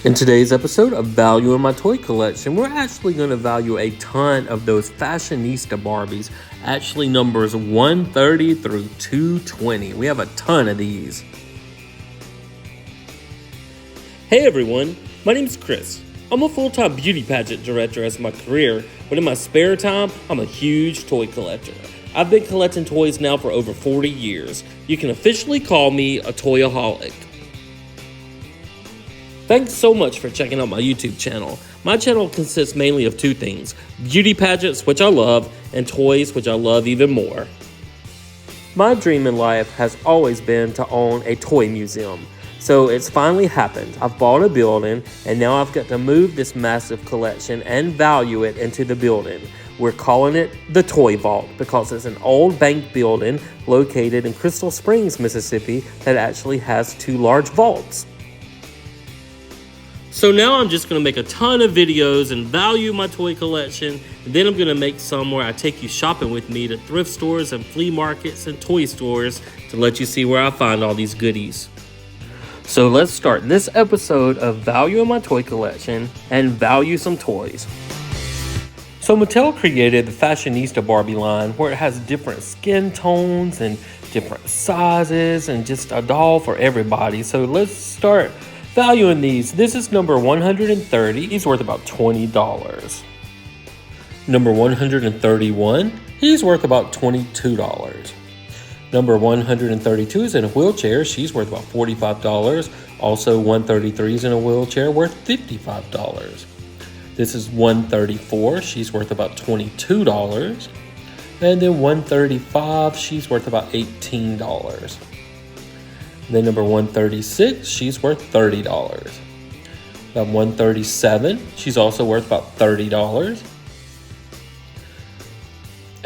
In today's episode of Value in My Toy Collection, we're actually going to value a ton of those Fashionista Barbies, actually numbers 130 through 220. We have a ton of these. Hey everyone, my name's Chris. I'm a full-time beauty pageant director as my career, but in my spare time, I'm a huge toy collector. I've been collecting toys now for over 40 years. You can officially call me a toyaholic. Thanks so much for checking out my YouTube channel. My channel consists mainly of two things: beauty pageants, which I love, and toys, which I love even more. My dream in life has always been to own a toy museum. So it's finally happened. I've bought a building, and now I've got to move this massive collection and value it into the building. We're calling it the Toy Vault because it's an old bank building located in Crystal Springs, Mississippi that actually has two large vaults. So now I'm just going to make a ton of videos and value my toy collection. And then I'm going to make some where I take you shopping with me to thrift stores and flea markets and toy stores to let you see where I find all these goodies. So let's start this episode of Value in My Toy Collection and value some toys. So Mattel created the Fashionista Barbie line where it has different skin tones and different sizes and just a doll for everybody. So let's start valuing these. This is number 130. He's worth about $20. Number 131. He's worth about $22. Number 132 is in a wheelchair. She's worth about $45. Also 133 is in a wheelchair, worth $55. This is 134. She's worth about $22. And then 135. She's worth about $18. Then number 136, she's worth $30. Now 137, she's also worth about $30.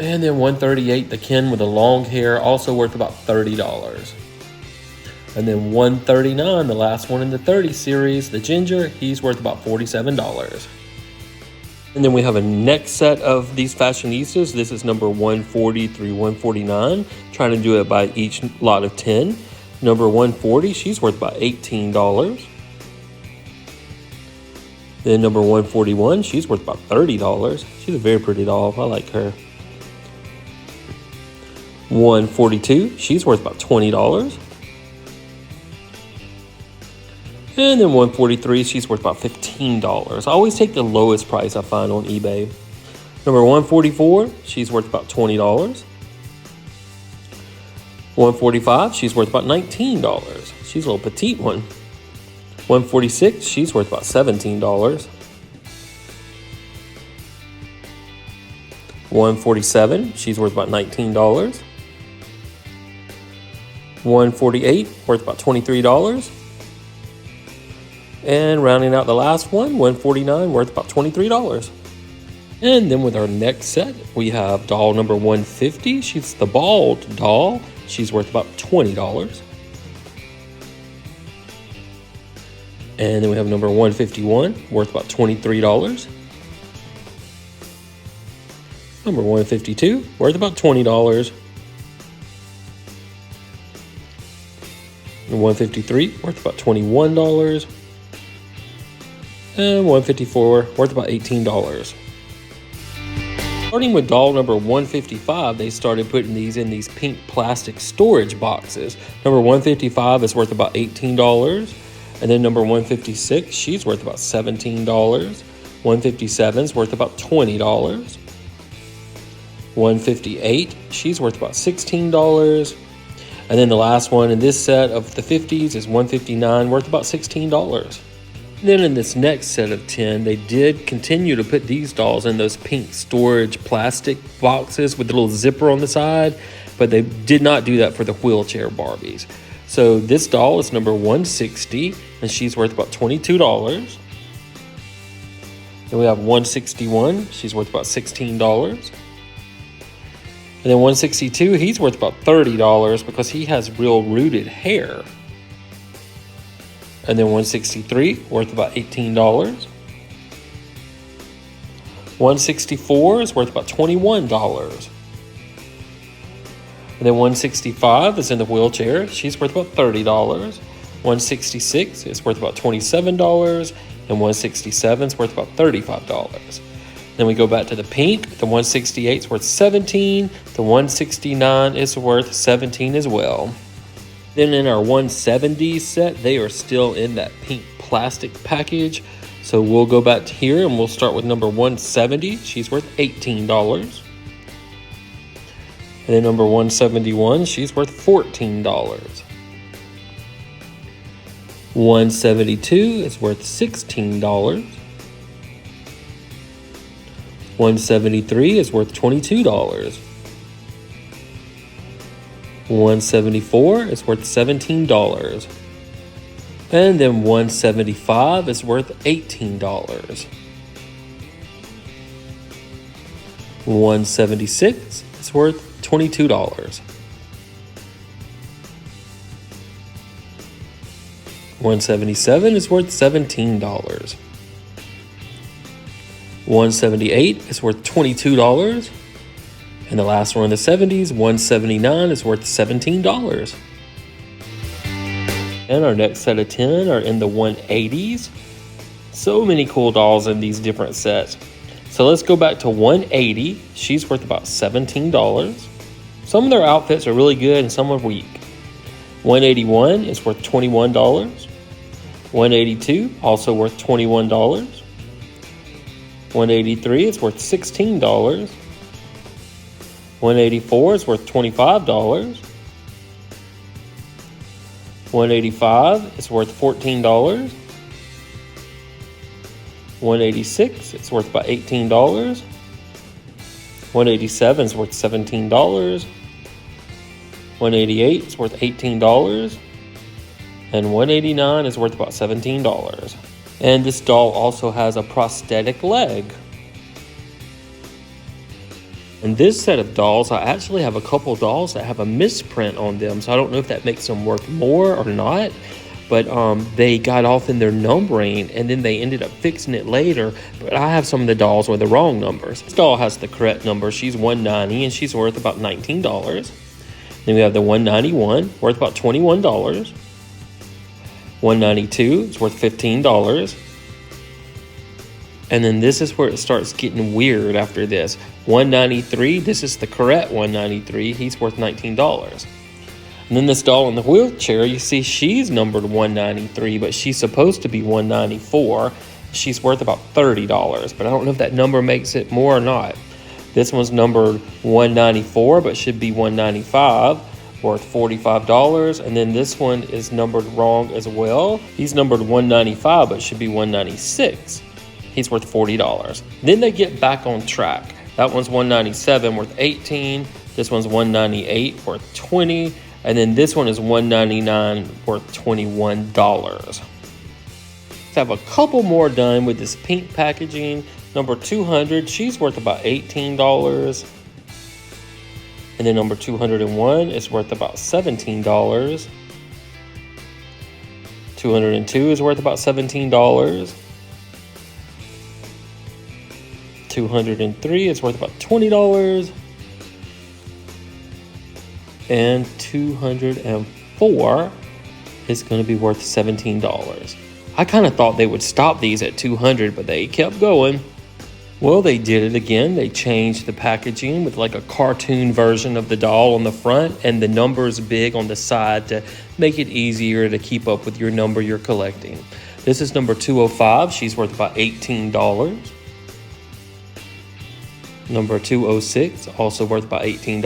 And then 138, the Ken with the long hair, also worth about $30. And then 139, the last one in the 30 series, the Ginger, he's worth about $47. And then we have a next set of these Fashionistas. This is number 140 through 149, trying to do it by each lot of 10. Number 140, she's worth about $18. Then number 141, she's worth about $30. She's a very pretty doll. I like her. 142, she's worth about $20. And then 143, she's worth about $15. I always take the lowest price I find on eBay. Number 144, she's worth about $20. 145, she's worth about $19. She's a little petite one. 146, she's worth about $17. 147, she's worth about $19. 148, worth about $23. And rounding out the last one, 149, worth about $23. And then with our next set, we have doll number 150. She's the bald doll. She's worth about $20. And then we have number 151, worth about $23. Number 152, worth about $20. And 153, worth about $21. And 154, worth about $18. Starting with doll number 155, they started putting these in these pink plastic storage boxes. Number 155 is worth about $18. And then number 156, she's worth about $17. 157 is worth about $20. 158, she's worth about $16. And then the last one in this set of the 50s is 159, worth about $16. Then in this next set of 10, they did continue to put these dolls in those pink storage plastic boxes with the little zipper on the side, but they did not do that for the wheelchair Barbies. So this doll is number 160, and she's worth about $22. Then we have 161, she's worth about $16. And then 162, he's worth about $30 because he has real rooted hair. And then 163, worth about $18. 164 is worth about $21. And then 165 is in the wheelchair. She's worth about $30. And 166 is worth about $27, and 167 is worth about $35. Then we go back to the pink. The 168 is worth $17. The 169 is worth $17 as well. Then in our 170 set, they are still in that pink plastic package. So we'll go back to here and we'll start with number 170. She's worth $18. And then number 171, she's worth $14. 172 is worth $16. 173 is worth $22. 174 is worth $17. And then 175 is worth $18. 176 is worth $22. 177 is worth $17. 178 is worth $22. And the last one in the 70s, 179 is worth $17. And our next set of 10 are in the 180s. So many cool dolls in these different sets. So let's go back to 180. She's worth about $17. Some of their outfits are really good and some are weak. 181 is worth $21. 182 also worth $21. 183 is worth $16. 184 is worth $25. 185 is worth $14. 186 is worth about $18. 187 is worth $17. 188 is worth $18. And 189 is worth about $17. And this doll also has a prosthetic leg. In this set of dolls, I actually have a couple dolls that have a misprint on them, so I don't know if that makes them worth more or not, but they got off in their numbering and then they ended up fixing it later, but I have some of the dolls with the wrong numbers. This doll has the correct number. She's 190 and she's worth about $19. Then we have the 191, worth about $21. 192 is worth $15. And then this is where it starts getting weird after this. 193, this is the correct 193. He's worth $19. And then this doll in the wheelchair, you see she's numbered 193, but she's supposed to be 194. She's worth about $30, but I don't know if that number makes it more or not. This one's numbered 194, but should be 195, worth $45. And then this one is numbered wrong as well. He's numbered 195, but should be 196. He's worth $40. Then they get back on track. That one's 197, worth 18. This one's 198, worth 20. And then this one is 199, worth $21. Let's have a couple more done with this pink packaging. Number 200, she's worth about $18. And then number 201 is worth about $17. 202 is worth about $17. 203 is worth about $20. And 204 is going to be worth $17. I kind of thought they would stop these at 200, but they kept going. Well, they did it again. They changed the packaging with like a cartoon version of the doll on the front and the numbers big on the side to make it easier to keep up with your number you're collecting. This is number 205. She's worth about $18. Number 206, also worth about $18.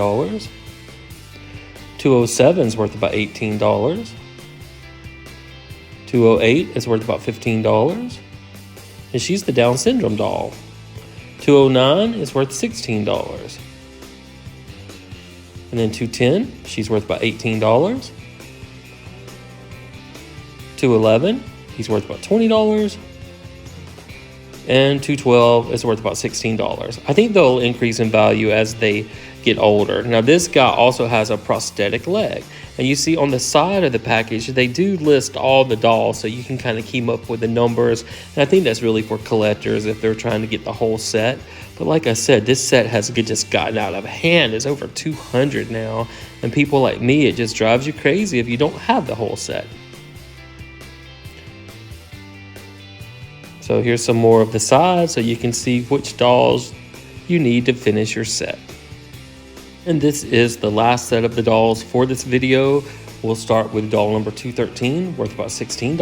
207 is worth about $18. 208 is worth about $15. And she's the Down syndrome doll. 209 is worth $16. And then 210, she's worth about $18. 211, he's worth about $20. And 212 is worth about $16. I think they'll increase in value as they get older. Now this guy also has a prosthetic leg. And you see on the side of the package, they do list all the dolls so you can kind of keep up with the numbers. And I think that's really for collectors if they're trying to get the whole set. But like I said, this set has just gotten out of hand. It's over 200 now. And people like me, it just drives you crazy if you don't have the whole set. So here's some more of the sides so you can see which dolls you need to finish your set. And this is the last set of the dolls for this video. We'll start with doll number 213, worth about $16.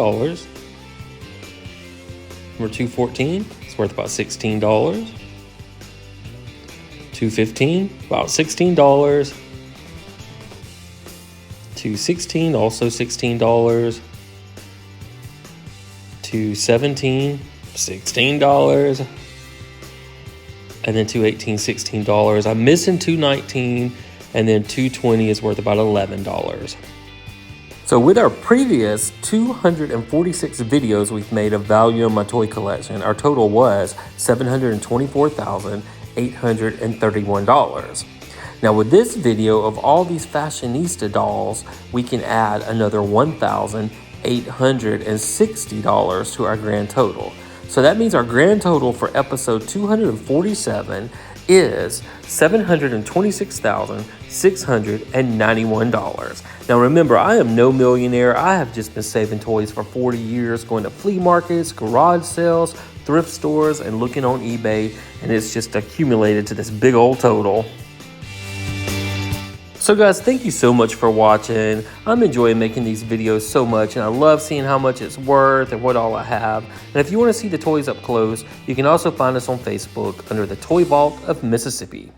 Number 214 is worth about $16. 215, about $16. 216, also $16. 217, $16. And then 218, $16. I'm missing 219, and then 220 is worth about $11. So with our previous 246 videos we've made of value in my toy collection, our total was $724,831. Now with this video of all these Fashionista dolls, we can add another $1,860 to our grand total. So that means our grand total for episode 247 is $726,691. Now remember, I am no millionaire. I have just been saving toys for 40 years, going to flea markets, garage sales, thrift stores, and looking on eBay, and it's just accumulated to this big old total. So guys, thank you so much for watching. I'm enjoying making these videos so much, and I love seeing how much it's worth and what all I have. And if you want to see the toys up close, you can also find us on Facebook under the Toy Vault of Mississippi.